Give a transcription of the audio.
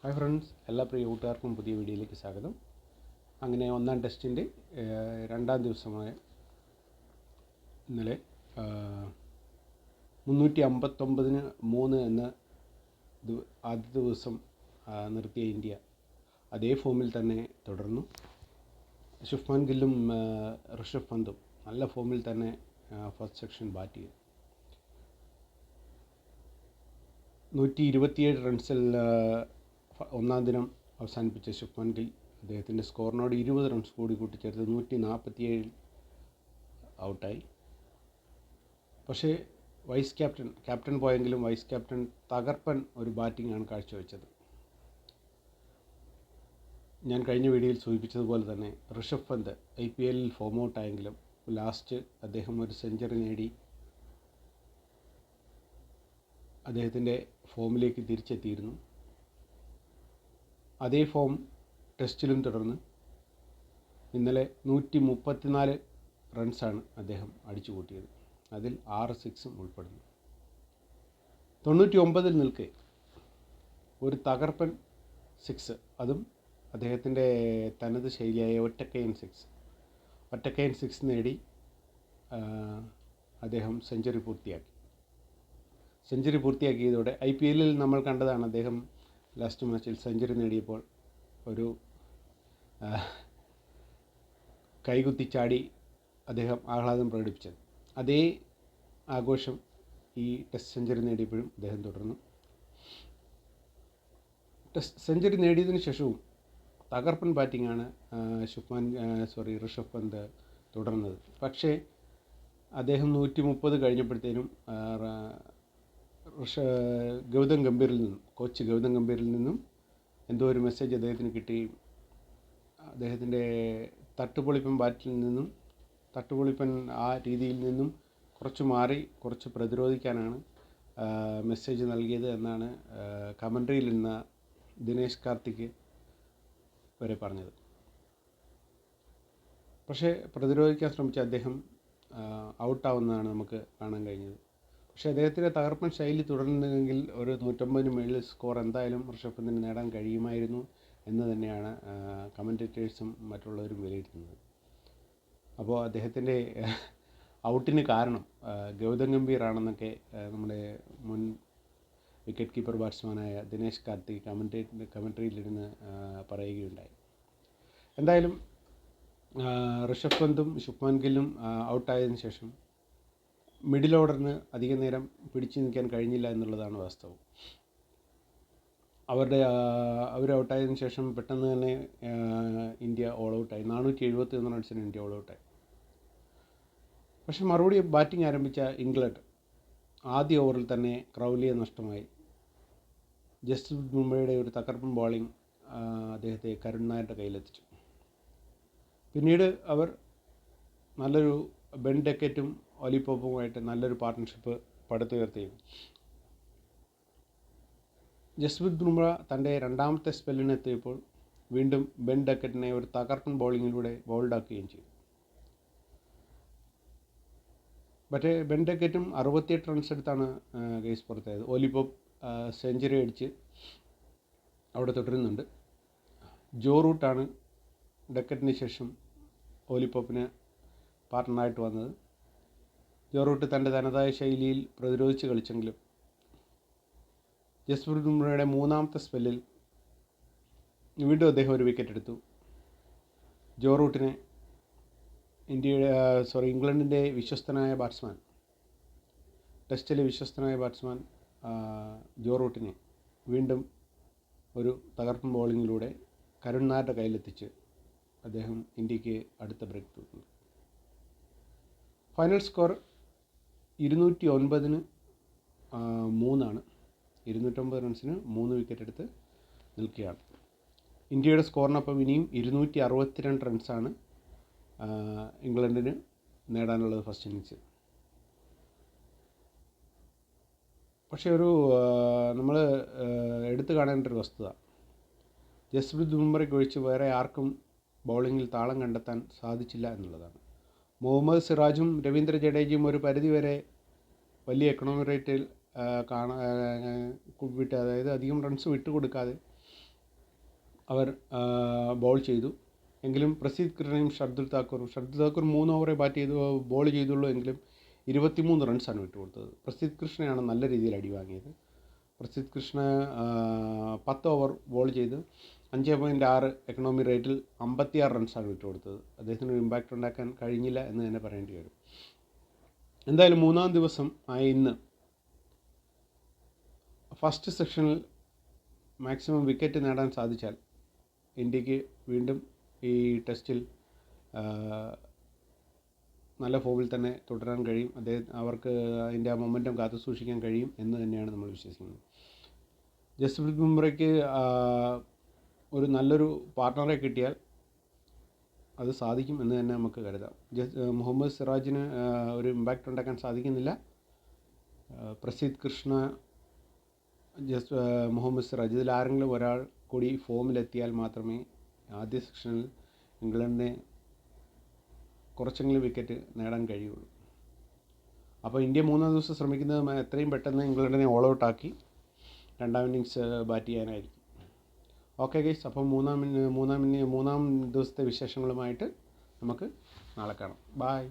Hi friends, എല്ലാ പ്രിയ കൂട്ടുകാർക്കും പുതിയ വീഡിയോയിലേക്ക് സ്വാഗതം. അങ്ങനെ ഒന്നാം ടെസ്റ്റിൻ്റെ രണ്ടാം ദിവസമായ ഇന്നലെ 359-3 എന്ന ആദ്യ ദിവസം നിർത്തിയ ഇന്ത്യ അതേ ഫോമിൽ തന്നെ തുടർന്നു. ശുഭ്മാൻ ഗില്ലും ഋഷഭ് പന്തും നല്ല ഫോമിൽ തന്നെ ഫസ്റ്റ് സെക്ഷൻ ബാറ്റ് ചെയ്തു. 127 റൺസിൽ ഒന്നാം ദിനം അവസാനിപ്പിച്ച ശുഭ്മാൻ ഗിൽ അദ്ദേഹത്തിൻ്റെ സ്കോറിനോട് 20 റൺസ് കൂടി കൂട്ടിച്ചേർത്ത് 147 ഔട്ടായി. പക്ഷേ ക്യാപ്റ്റൻ പോയെങ്കിലും വൈസ് ക്യാപ്റ്റൻ തകർപ്പൻ ഒരു ബാറ്റിംഗാണ് കാഴ്ചവെച്ചത്. ഞാൻ കഴിഞ്ഞ വീഡിയോയിൽ സൂചിപ്പിച്ചതുപോലെ തന്നെ Rishabh Pant IPL form ഔട്ടായെങ്കിലും last അദ്ദേഹം ഒരു സെഞ്ചുറി നേടി അദ്ദേഹത്തിൻ്റെ ഫോമിലേക്ക് തിരിച്ചെത്തിയിരുന്നു. അതേ ഫോം ടെസ്റ്റിലും തുടർന്ന് ഇന്നലെ 134 റൺസാണ് അദ്ദേഹം അടിച്ചു കൂട്ടിയത്. അതിൽ 6 സിക്സും ഉൾപ്പെടുന്നു. 99 നിൽക്കെ ഒരു തകർപ്പൻ സിക്സ്, അതും അദ്ദേഹത്തിൻ്റെ തനത് ശൈലിയായ ഒറ്റക്കൈൻ സിക്സ് നേടി അദ്ദേഹം സെഞ്ചുറി പൂർത്തിയാക്കിയതോടെ IPL നമ്മൾ കണ്ടതാണ്. അദ്ദേഹം ലാസ്റ്റ് മാച്ചിൽ സെഞ്ചുറി നേടിയപ്പോൾ ഒരു കൈകുത്തിച്ചാടി അദ്ദേഹം ആഹ്ലാദം പ്രകടിപ്പിച്ചത്. അതേ ആഘോഷം ഈ ടെസ്റ്റ് സെഞ്ചുറി നേടിയപ്പോഴും അദ്ദേഹം തുടർന്നു. ടെസ്റ്റ് സെഞ്ചുറി നേടിയതിനു ശേഷവും തകർപ്പൻ ബാറ്റിംഗാണ് ഋഷഭ് പന്ത് തുടർന്നത്. പക്ഷേ അദ്ദേഹം 130 കഴിഞ്ഞപ്പോഴത്തേനും കോച്ച് ഗൗതം ഗംഭീറിൽ നിന്നും എന്തോ ഒരു മെസ്സേജ് അദ്ദേഹത്തിന് കിട്ടി. അദ്ദേഹത്തിൻ്റെ തട്ടുപൊളിപ്പൻ ആ രീതിയിൽ നിന്നും കുറച്ച് മാറി കുറച്ച് പ്രതിരോധിക്കാനാണ് മെസ്സേജ് നൽകിയത് എന്നാണ് കമൻട്രിയിൽ നിന്ന ദിനേശ് കാർത്തിക് വരെ പറഞ്ഞത്. പക്ഷേ പ്രതിരോധിക്കാൻ ശ്രമിച്ച അദ്ദേഹം ഔട്ടാവുന്നതാണ് നമുക്ക് കാണാൻ കഴിഞ്ഞത്. പക്ഷേ അദ്ദേഹത്തിൻ്റെ തകർപ്പൻ ശൈലി തുടർന്നെങ്കിൽ ഒരു 150 മുകളിൽ സ്കോർ എന്തായാലും ഋഷഭ് പന്തിന് നേടാൻ കഴിയുമായിരുന്നു എന്ന് തന്നെയാണ് കമൻറ്റേറ്റേഴ്സും മറ്റുള്ളവരും വിലയിരുത്തുന്നത്. അപ്പോൾ അദ്ദേഹത്തിൻ്റെ ഔട്ടിന് കാരണം ഗൗതം ഗംഭീറാണെന്നൊക്കെ നമ്മുടെ മുൻ വിക്കറ്റ് കീപ്പർ ബാറ്റ്സ്മാനായ ദിനേശ് കാർത്തിക് കമൻട്രിയിലിരുന്ന് പറയുകയുണ്ടായി. എന്തായാലും ഋഷഭ് പന്തും ശുഭ്മാൻ ഗില്ലും ഔട്ടായതിനു ശേഷം മിഡിൽ ഓർഡറിന് അധിക നേരം പിടിച്ചു നിൽക്കാൻ കഴിഞ്ഞില്ല എന്നുള്ളതാണ് വാസ്തവം. അവർ ഔട്ടായതിനു ശേഷം പെട്ടെന്ന് തന്നെ ഇന്ത്യ ഓൾ ഔട്ടായി. 471 റൺസിന് ഇന്ത്യ ഓൾ ഔട്ടായി. പക്ഷേ മറുപടി ബാറ്റിംഗ് ആരംഭിച്ച ഇംഗ്ലണ്ട് ആദ്യ ഓവറിൽ തന്നെ ക്രൗലിയെ നഷ്ടമായി. ജസ്പ്രീത് ബുംറയുടെ ഒരു തകർപ്പൻ ബോളിംഗ് അദ്ദേഹത്തെ കരുൺ നായരുടെ കയ്യിലെത്തിച്ചു. പിന്നീട് അവർ നല്ലൊരു ബെൻ ഡക്കറ്റും ഒലി പോപ്പുമായിട്ട് നല്ലൊരു പാർട്ട്ണർഷിപ്പ് പടുത്തുയർത്തി. ജസ്പ്രീത് ബുംറ തൻ്റെ രണ്ടാമത്തെ സ്പെല്ലിനെത്തിയപ്പോൾ വീണ്ടും ബെൻ ഡക്കറ്റിനെ ഒരു തകർപ്പൻ ബോളിങ്ങിലൂടെ ബൗൾഡാക്കുകയും ചെയ്തു. പക്ഷേ ബെൻ ഡക്കറ്റും 68 റൺസ് എടുത്താണ് കേസ് പുറത്തായത്. ഒലി പോപ്പ് സെഞ്ചുറി അടിച്ച് അവിടെ തുടരുന്നുണ്ട്. ജോ റൂട്ടാണ് ഡക്കറ്റിന് ശേഷം ഒലി പോപ്പിന് പാർട്ട്ണറായിട്ട് വന്നത്. ജോ റൂട്ട് തൻ്റെ തനതായ ശൈലിയിൽ പ്രതിരോധിച്ച് കളിച്ചെങ്കിലും ജസ്പ്രീത് ബുംറയുടെ മൂന്നാമത്തെ സ്പെല്ലിൽ വീണ്ടും അദ്ദേഹം ഒരു വിക്കറ്റ് എടുത്തു. ജോ റൂട്ടിനെ ഇംഗ്ലണ്ടിൻ്റെ വിശ്വസ്തനായ ബാറ്റ്സ്മാൻ, ടെസ്റ്റിലെ വിശ്വസ്തനായ ബാറ്റ്സ്മാൻ ജോ റൂട്ടിനെ വീണ്ടും ഒരു തകർപ്പൻ ബോളിങ്ങിലൂടെ കരുൺ നായരുടെ കയ്യിലെത്തിച്ച് അദ്ദേഹം ഇന്ത്യക്ക് അടുത്ത ബ്രേക്ക് തൂക്കുന്നു. ഫൈനൽ സ്കോർ 209-3 ആണ്. 209 റൺസിന് 3 വിക്കറ്റ് എടുത്ത് നിൽക്കുകയാണ്. ഇന്ത്യയുടെ സ്കോറിനൊപ്പം ഇനിയും 262 റൺസാണ് ഇംഗ്ലണ്ടിന് നേടാനുള്ളത് ഫസ്റ്റ് ഇന്നിങ്സ്. പക്ഷേ നമ്മൾ എടുത്തു കാണേണ്ട ഒരു വസ്തുത, ജസ്പ്രീത് ബുംറയ്ക്ക് ഒഴിച്ച് വേറെ ആർക്കും ബൗളിങ്ങിൽ താളം കണ്ടെത്താൻ സാധിച്ചില്ല എന്നുള്ളതാണ്. മുഹമ്മദ് സിറാജും രവീന്ദ്ര ജഡേജയും ഒരു പരിധിവരെ വലിയ എക്കണോമി റേറ്റിൽ അതായത് അധികം റൺസ് വിട്ടുകൊടുക്കാതെ അവർ ബോൾ ചെയ്തു. എങ്കിലും പ്രസീദ് കൃഷ്ണയും ഷർദുൽ താക്കൂറും 3 ഓവറേ ബാറ്റ് ചെയ്തു ബോൾ ചെയ്തുള്ളൂ. എങ്കിലും 23 റൺസാണ് വിട്ടുകൊടുത്തത്. പ്രസീദ് കൃഷ്ണയാണ് നല്ല രീതിയിൽ അടി വാങ്ങിയത്. പ്രസീദ് കൃഷ്ണ 10 ഓവർ ബോൾ ചെയ്ത് 5.6 എക്കണോമി റേറ്റിൽ 56 റൺസാണ് വിട്ടുകൊടുത്തത്. അദ്ദേഹത്തിന് ഒരു ഇമ്പാക്റ്റ് ഉണ്ടാക്കാൻ കഴിഞ്ഞില്ല എന്ന് തന്നെ പറയേണ്ടി വരും. എന്തായാലും 3-ാം ദിവസം ആയ ഇന്ന് ഫസ്റ്റ് സെക്ഷനിൽ മാക്സിമം വിക്കറ്റ് നേടാൻ സാധിച്ചാൽ ഇന്ത്യക്ക് വീണ്ടും ഈ ടെസ്റ്റിൽ നല്ല ഫോമിൽ തന്നെ തുടരാൻ കഴിയും. അവർക്ക് അതിൻ്റെ ആ മൊമെൻറ്റം കാത്തു സൂക്ഷിക്കാൻ കഴിയും എന്ന് തന്നെയാണ് നമ്മൾ വിശ്വസിക്കുന്നത്. ജസ്പ്രീത് ബുംറയ്ക്ക് ഒരു നല്ലൊരു പാർട്ട്ണറെ കിട്ടിയാൽ അത് സാധിക്കും എന്ന് തന്നെ നമുക്ക് കരുതാം. മുഹമ്മദ് സിറാജിന് ഒരു ഇമ്പാക്റ്റ് ഉണ്ടാക്കാൻ സാധിക്കുന്നില്ല. പ്രസീദ് കൃഷ്ണ, മുഹമ്മദ് സിറാജ്, ഇതിൽ ആരെങ്കിലും ഒരാൾ കൂടി ഫോമിലെത്തിയാൽ മാത്രമേ ആദ്യ സെക്ഷനിൽ ഇംഗ്ലണ്ടിനെ കുറച്ചെങ്കിലും വിക്കറ്റ് നേടാൻ കഴിയുള്ളൂ. അപ്പോൾ ഇന്ത്യ 3 ദിവസം ശ്രമിക്കുന്നത് എത്രയും പെട്ടെന്ന് ഇംഗ്ലണ്ടിനെ ഓൾ ഔട്ടാക്കി 2ാം ഇന്നിങ്സ് ബാറ്റ് ചെയ്യാനായിരിക്കും. ഓക്കെ ഗൈസ്, അപ്പോൾ 3ാം ദിവസത്തെ വിശേഷങ്ങളുമായിട്ട് നമുക്ക് നാളെ കാണാം. ബായ്.